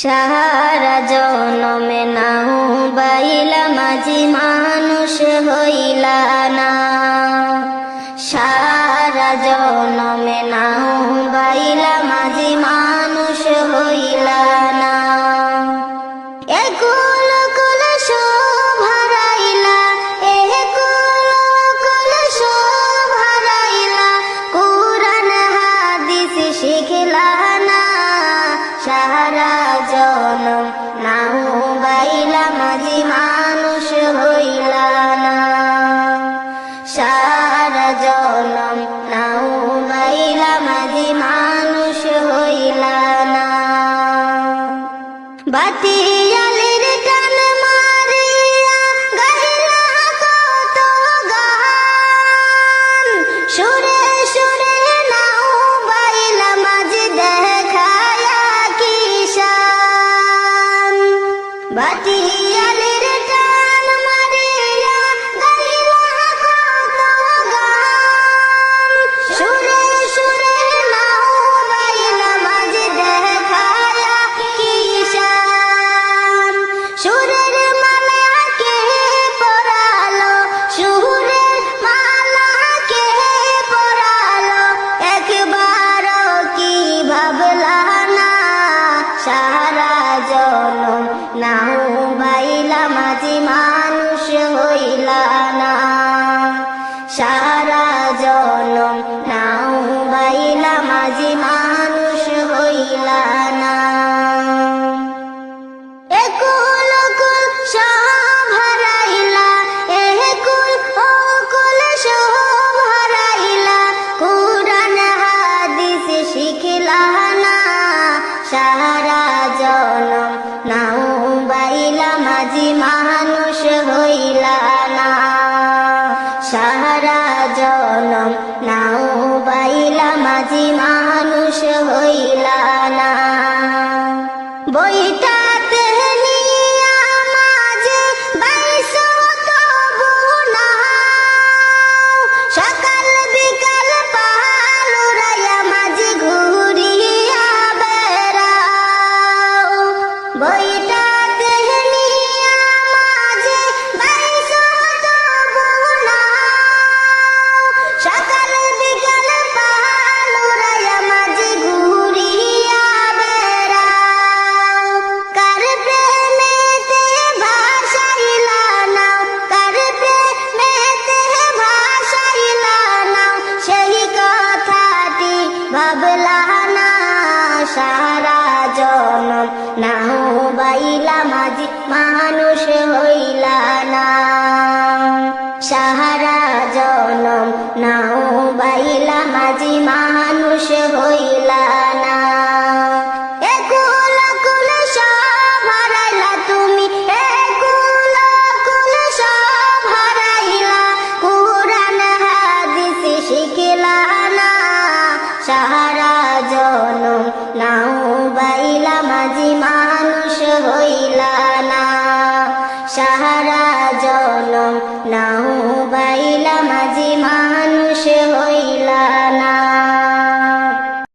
সারা জনমে নাও বাইলা মাঝি মানুষ হইলা না। সারা জনমে নাও বাইলা মাঝি মানুষ হইলা না। একুল কুল সব হারাইলা, একুল কুল সব হারাইলা, কুরআন হাদিস শিখলা না। সারা জনম নাও বাইলা মাঝি মানুষ হইলা না। সারা জনম নাও বাইলা মাঝি মানুষ হইলা না। বাতিয়ালের টান মারিয়া গাইলা কত গান, সুরে সুরে নাও বাইলা মাঝি দেখায়া কিষান। বাতিয়ালের টান মারিয়া গাইলা কত গান, সুরে সুরে নাও বাইলা মাঝি দেখায়া কিষান। সুরের মালা কে পরালো, সুরের মালা কে পরালো, একবারও কি ভাবলা না। সারা জনম নাও বাইলা মাঝি মানুষ হইলা না। সারা জনম নাও বাইলা মাঝি মানুষ হইলা না। একুল কুল সব হারাইলা, একুল ও কুল সব হারাইলা, কুরআন হাদিস শিখলা না। সারা জনম নাও বাইলা মাঝি মানুষ হইলা না। সারা জনম নাও বাইলা মাঝি মানুষ হইলা না। বইটাতে নিয়া মাঝে বাইশো তবু নাও, সকাল বিকাল পাল উড়াইয়া মাঝি ঘুরিয়া বেড়াও। বইটাতে নিয়া মাঝে বাইশো তবু নাও, সকাল বিকাল পাল উড়াইয়া মাঝি ঘুরিয়া বেড়াও। কার প্রেমেতে ভাসাইলা নাও, কার প্রেমেতে ভাসাইলা নাও, সেই কথাটি ভাবলা না। সারা জনম নাও বাইলা মাঝি মানুষ হইলা না। সারা জনম নাও বাইলা মাঝি মানুষ হইলা না। একুল কুল সব হারাইলা তুমি, একুল কুল সব হারাইলা, কুরআন হাদিস শিখলা না। সারা জনম নাও বাইলা মাঝি মানুষ হইলা না।